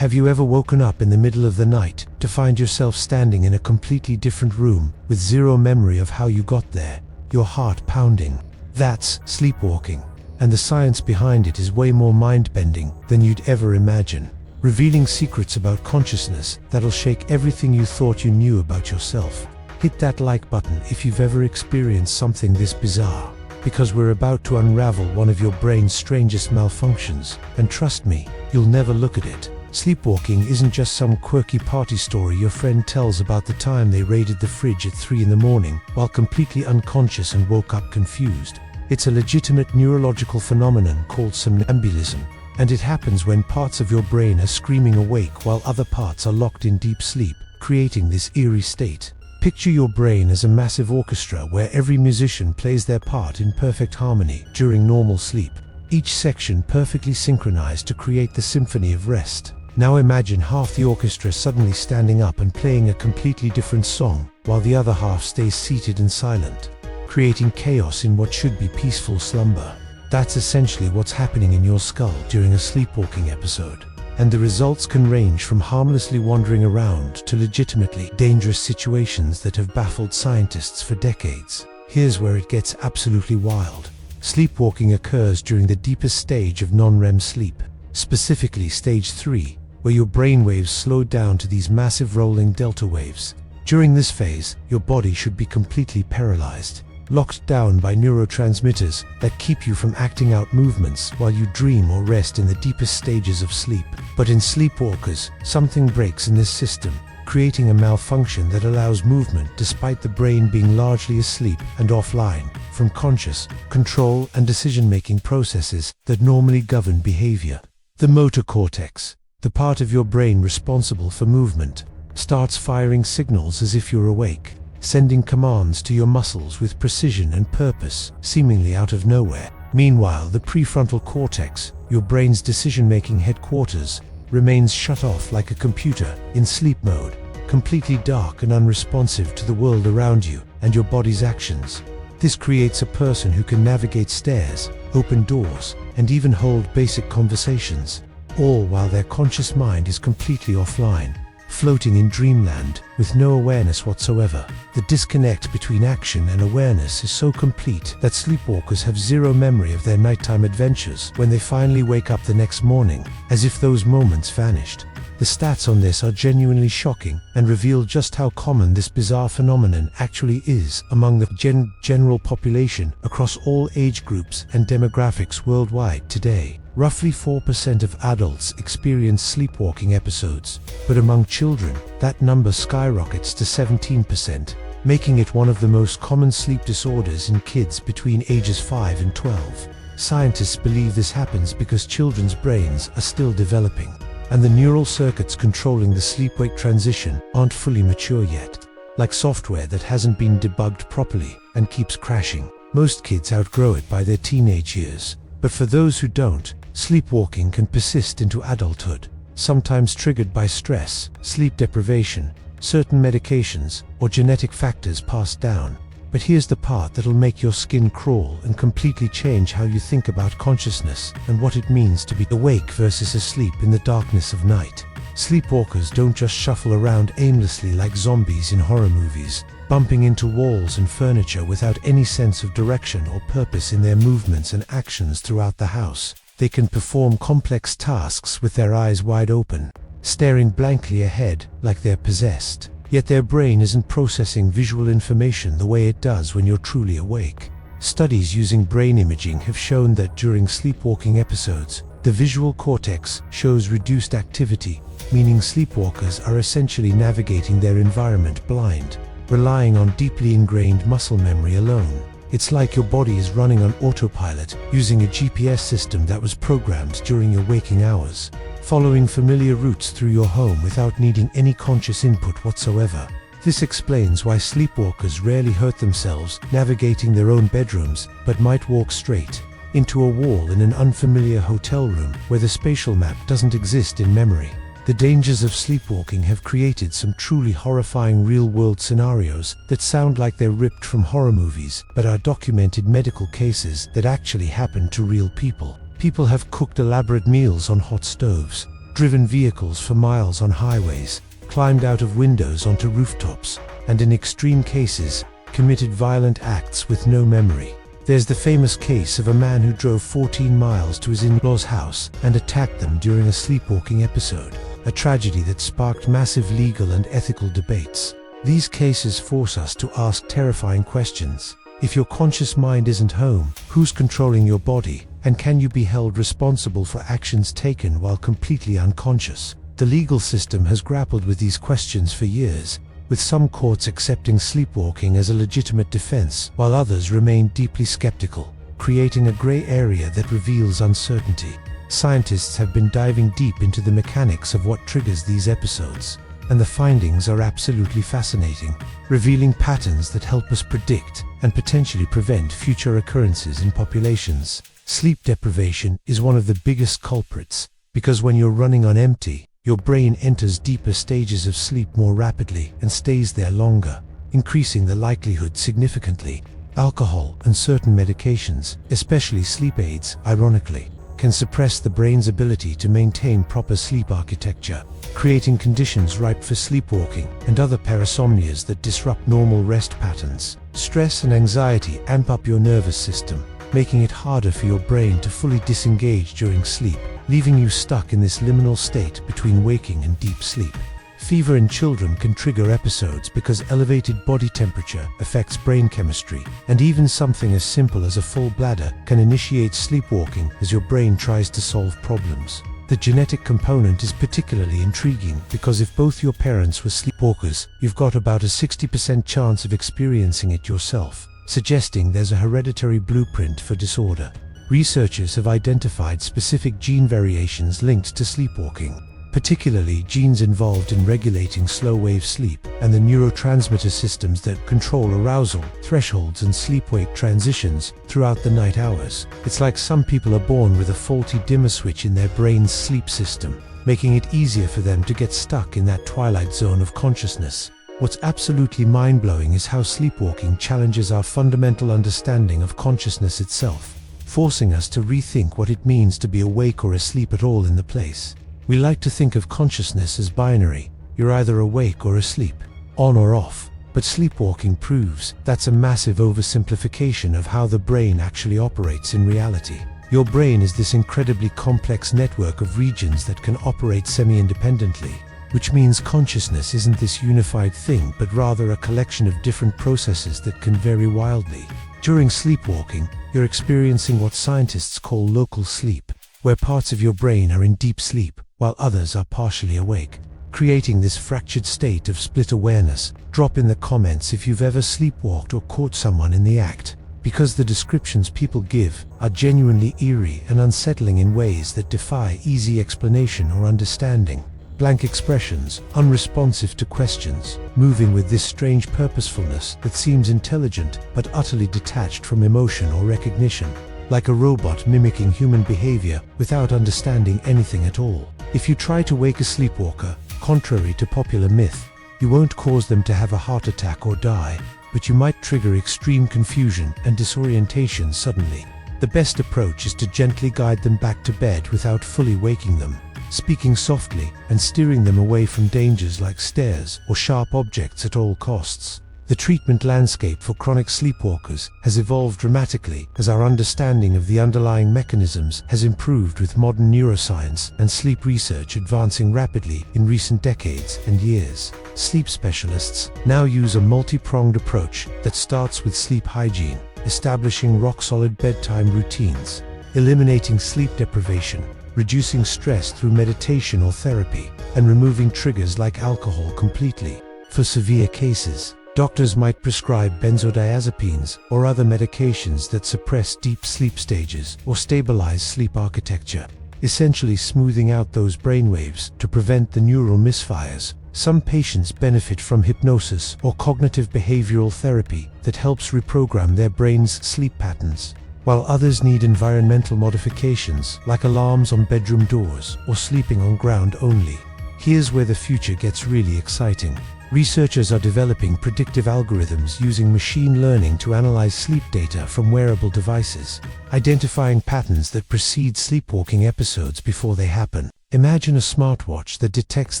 Have you ever woken up in the middle of the night to find yourself standing in a completely different room with zero memory of how you got there, your heart pounding? That's sleepwalking, and the science behind it is way more mind-bending than you'd ever imagine, revealing secrets about consciousness that'll shake everything you thought you knew about yourself. Hit that like button if you've ever experienced something this bizarre, because we're about to unravel one of your brain's strangest malfunctions, and trust me, you'll never look at it. Sleepwalking isn't just some quirky party story your friend tells about the time they raided the fridge at 3 in the morning while completely unconscious and woke up confused. It's a legitimate neurological phenomenon called somnambulism, and it happens when parts of your brain are screaming awake while other parts are locked in deep sleep, creating this eerie state. Picture your brain as a massive orchestra where every musician plays their part in perfect harmony during normal sleep, each section perfectly synchronized to create the symphony of rest. Now imagine half the orchestra suddenly standing up and playing a completely different song, while the other half stays seated and silent, creating chaos in what should be peaceful slumber. That's essentially what's happening in your skull during a sleepwalking episode. And the results can range from harmlessly wandering around to legitimately dangerous situations that have baffled scientists for decades. Here's where it gets absolutely wild. Sleepwalking occurs during the deepest stage of non-REM sleep, specifically stage 3, where your brain waves slow down to these massive rolling delta waves. During this phase, your body should be completely paralyzed, locked down by neurotransmitters that keep you from acting out movements while you dream or rest in the deepest stages of sleep. But in sleepwalkers, something breaks in this system, creating a malfunction that allows movement despite the brain being largely asleep and offline from conscious, control and decision-making processes that normally govern behavior. The motor cortex, the part of your brain responsible for movement, starts firing signals as if you're awake, sending commands to your muscles with precision and purpose, seemingly out of nowhere. Meanwhile, the prefrontal cortex, your brain's decision-making headquarters, remains shut off like a computer, in sleep mode, completely dark and unresponsive to the world around you and your body's actions. This creates a person who can navigate stairs, open doors, and even hold basic conversations, all while their conscious mind is completely offline, floating in dreamland with no awareness whatsoever. The disconnect between action and awareness is so complete that sleepwalkers have zero memory of their nighttime adventures when they finally wake up the next morning, as if those moments vanished. The stats on this are genuinely shocking and reveal just how common this bizarre phenomenon actually is among the general population across all age groups and demographics worldwide today. Roughly 4% of adults experience sleepwalking episodes, but among children, that number skyrockets to 17%, making it one of the most common sleep disorders in kids between ages 5 and 12. Scientists believe this happens because children's brains are still developing, and the neural circuits controlling the sleep-wake transition aren't fully mature yet, like software that hasn't been debugged properly and keeps crashing. Most kids outgrow it by their teenage years, but for those who don't, sleepwalking can persist into adulthood, sometimes triggered by stress, sleep deprivation, certain medications, or genetic factors passed down. But here's the part that'll make your skin crawl and completely change how you think about consciousness and what it means to be awake versus asleep in the darkness of night. Sleepwalkers don't just shuffle around aimlessly like zombies in horror movies, bumping into walls and furniture without any sense of direction or purpose in their movements and actions throughout the house. They can perform complex tasks with their eyes wide open, staring blankly ahead like they're possessed. Yet their brain isn't processing visual information the way it does when you're truly awake. Studies using brain imaging have shown that during sleepwalking episodes, the visual cortex shows reduced activity, meaning sleepwalkers are essentially navigating their environment blind, relying on deeply ingrained muscle memory alone. It's like your body is running on autopilot, using a GPS system that was programmed during your waking hours, following familiar routes through your home without needing any conscious input whatsoever. This explains why sleepwalkers rarely hurt themselves navigating their own bedrooms, but might walk straight into a wall in an unfamiliar hotel room where the spatial map doesn't exist in memory. The dangers of sleepwalking have created some truly horrifying real-world scenarios that sound like they're ripped from horror movies, but are documented medical cases that actually happen to real people. People have cooked elaborate meals on hot stoves, driven vehicles for miles on highways, climbed out of windows onto rooftops, and in extreme cases, committed violent acts with no memory. There's the famous case of a man who drove 14 miles to his in-laws' house and attacked them during a sleepwalking episode, a tragedy that sparked massive legal and ethical debates. These cases force us to ask terrifying questions. If your conscious mind isn't home, who's controlling your body, and can you be held responsible for actions taken while completely unconscious? The legal system has grappled with these questions for years, with some courts accepting sleepwalking as a legitimate defense, while others remain deeply skeptical, creating a gray area that reveals uncertainty. Scientists have been diving deep into the mechanics of what triggers these episodes, and the findings are absolutely fascinating, revealing patterns that help us predict and potentially prevent future occurrences in populations. Sleep deprivation is one of the biggest culprits, because when you're running on empty, your brain enters deeper stages of sleep more rapidly and stays there longer, increasing the likelihood significantly. Alcohol and certain medications, especially sleep aids, ironically, can suppress the brain's ability to maintain proper sleep architecture, creating conditions ripe for sleepwalking and other parasomnias that disrupt normal rest patterns. Stress and anxiety amp up your nervous system, making it harder for your brain to fully disengage during sleep, leaving you stuck in this liminal state between waking and deep sleep. Fever in children can trigger episodes because elevated body temperature affects brain chemistry, and even something as simple as a full bladder can initiate sleepwalking as your brain tries to solve problems. The genetic component is particularly intriguing because if both your parents were sleepwalkers, you've got about a 60% chance of experiencing it yourself, suggesting there's a hereditary blueprint for disorder. Researchers have identified specific gene variations linked to sleepwalking, particularly genes involved in regulating slow-wave sleep and the neurotransmitter systems that control arousal, thresholds, and sleep-wake transitions throughout the night hours. It's like some people are born with a faulty dimmer switch in their brain's sleep system, making it easier for them to get stuck in that twilight zone of consciousness. What's absolutely mind-blowing is how sleepwalking challenges our fundamental understanding of consciousness itself, forcing us to rethink what it means to be awake or asleep at all in the place. We like to think of consciousness as binary. You're either awake or asleep, on or off. But sleepwalking proves that's a massive oversimplification of how the brain actually operates in reality. Your brain is this incredibly complex network of regions that can operate semi-independently, which means consciousness isn't this unified thing, but rather a collection of different processes that can vary wildly. During sleepwalking, you're experiencing what scientists call local sleep, where parts of your brain are in deep sleep while others are partially awake, creating this fractured state of split awareness. Drop in the comments if you've ever sleepwalked or caught someone in the act, because the descriptions people give are genuinely eerie and unsettling in ways that defy easy explanation or understanding. Blank expressions, unresponsive to questions, moving with this strange purposefulness that seems intelligent but utterly detached from emotion or recognition, like a robot mimicking human behavior without understanding anything at all. If you try to wake a sleepwalker, contrary to popular myth, you won't cause them to have a heart attack or die, but you might trigger extreme confusion and disorientation suddenly. The best approach is to gently guide them back to bed without fully waking them, speaking softly and steering them away from dangers like stairs or sharp objects at all costs. The treatment landscape for chronic sleepwalkers has evolved dramatically as our understanding of the underlying mechanisms has improved, with modern neuroscience and sleep research advancing rapidly in recent decades and years. Sleep specialists now use a multi-pronged approach that starts with sleep hygiene, establishing rock-solid bedtime routines, eliminating sleep deprivation, reducing stress through meditation or therapy, and removing triggers like alcohol completely. For severe cases, doctors might prescribe benzodiazepines or other medications that suppress deep sleep stages or stabilize sleep architecture, essentially smoothing out those brainwaves to prevent the neural misfires. Some patients benefit from hypnosis or cognitive behavioral therapy that helps reprogram their brain's sleep patterns, while others need environmental modifications like alarms on bedroom doors or sleeping on ground only. Here's where the future gets really exciting. Researchers are developing predictive algorithms using machine learning to analyze sleep data from wearable devices, identifying patterns that precede sleepwalking episodes before they happen. Imagine a smartwatch that detects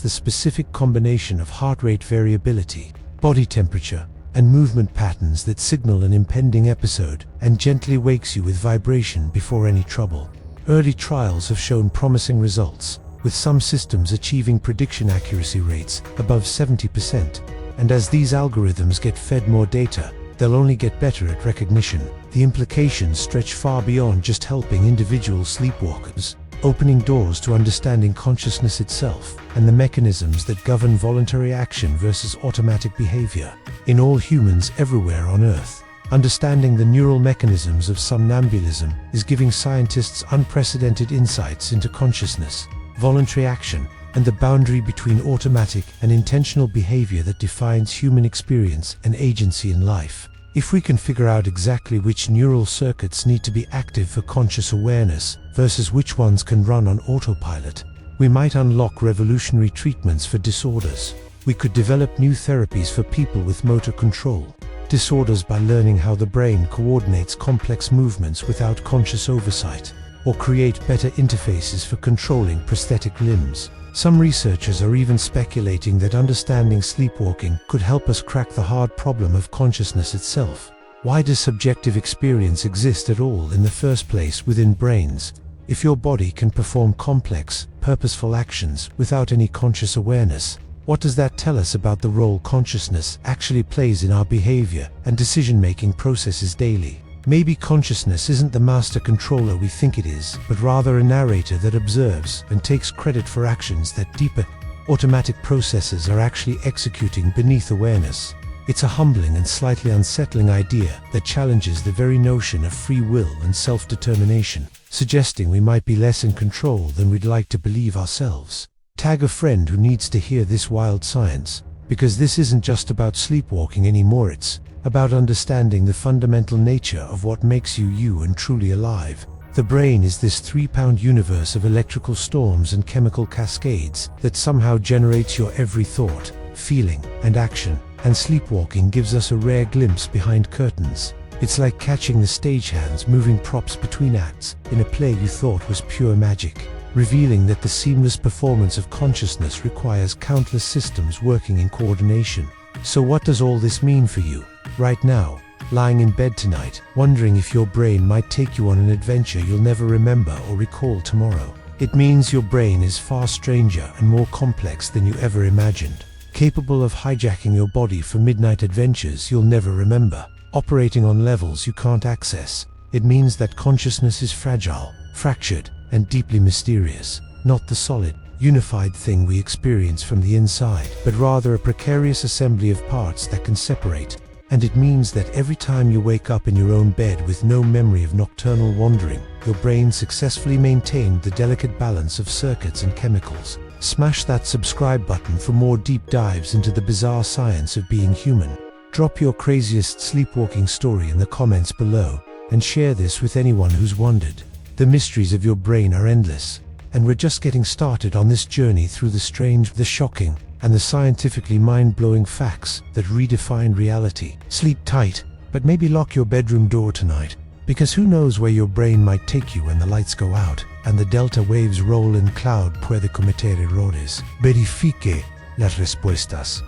the specific combination of heart rate variability, body temperature, and movement patterns that signal an impending episode and gently wakes you with vibration before any trouble. Early trials have shown promising results, with some systems achieving prediction accuracy rates above 70%. And as these algorithms get fed more data, they'll only get better at recognition. The implications stretch far beyond just helping individual sleepwalkers, opening doors to understanding consciousness itself and the mechanisms that govern voluntary action versus automatic behavior in all humans everywhere on Earth. Understanding the neural mechanisms of somnambulism is giving scientists unprecedented insights into consciousness, voluntary action, and the boundary between automatic and intentional behavior that defines human experience and agency in life. If we can figure out exactly which neural circuits need to be active for conscious awareness versus which ones can run on autopilot, we might unlock revolutionary treatments for disorders. We could develop new therapies for people with motor control disorders by learning how the brain coordinates complex movements without conscious oversight, or create better interfaces for controlling prosthetic limbs. Some researchers are even speculating that understanding sleepwalking could help us crack the hard problem of consciousness itself. Why does subjective experience exist at all in the first place within brains? If your body can perform complex, purposeful actions without any conscious awareness, what does that tell us about the role consciousness actually plays in our behavior and decision-making processes daily? Maybe consciousness isn't the master controller we think it is, but rather a narrator that observes and takes credit for actions that deeper, automatic processes are actually executing beneath awareness. It's a humbling and slightly unsettling idea that challenges the very notion of free will and self-determination, suggesting we might be less in control than we'd like to believe ourselves. Tag a friend who needs to hear this wild science, because this isn't just about sleepwalking anymore, it's about understanding the fundamental nature of what makes you you and truly alive. The brain is this 3-pound universe of electrical storms and chemical cascades that somehow generates your every thought, feeling, and action, and sleepwalking gives us a rare glimpse behind curtains. It's like catching the stagehands moving props between acts in a play you thought was pure magic, revealing that the seamless performance of consciousness requires countless systems working in coordination. So what does all this mean for you? Right now, lying in bed tonight, wondering if your brain might take you on an adventure you'll never remember or recall tomorrow. It means your brain is far stranger and more complex than you ever imagined, capable of hijacking your body for midnight adventures you'll never remember, operating on levels you can't access. It means that consciousness is fragile, fractured, and deeply mysterious, not the solid, unified thing we experience from the inside, but rather a precarious assembly of parts that can separate. And it means that every time you wake up in your own bed with no memory of nocturnal wandering, your brain successfully maintained the delicate balance of circuits and chemicals. Smash that subscribe button for more deep dives into the bizarre science of being human. Drop your craziest sleepwalking story in the comments below, and share this with anyone who's wondered. The mysteries of your brain are endless, and we're just getting started on this journey through the strange, the shocking, and the scientifically mind-blowing facts that redefine reality. Sleep tight, but maybe lock your bedroom door tonight, because who knows where your brain might take you when the lights go out and the delta waves roll in. Cloud puede cometer errores. Verifique las respuestas.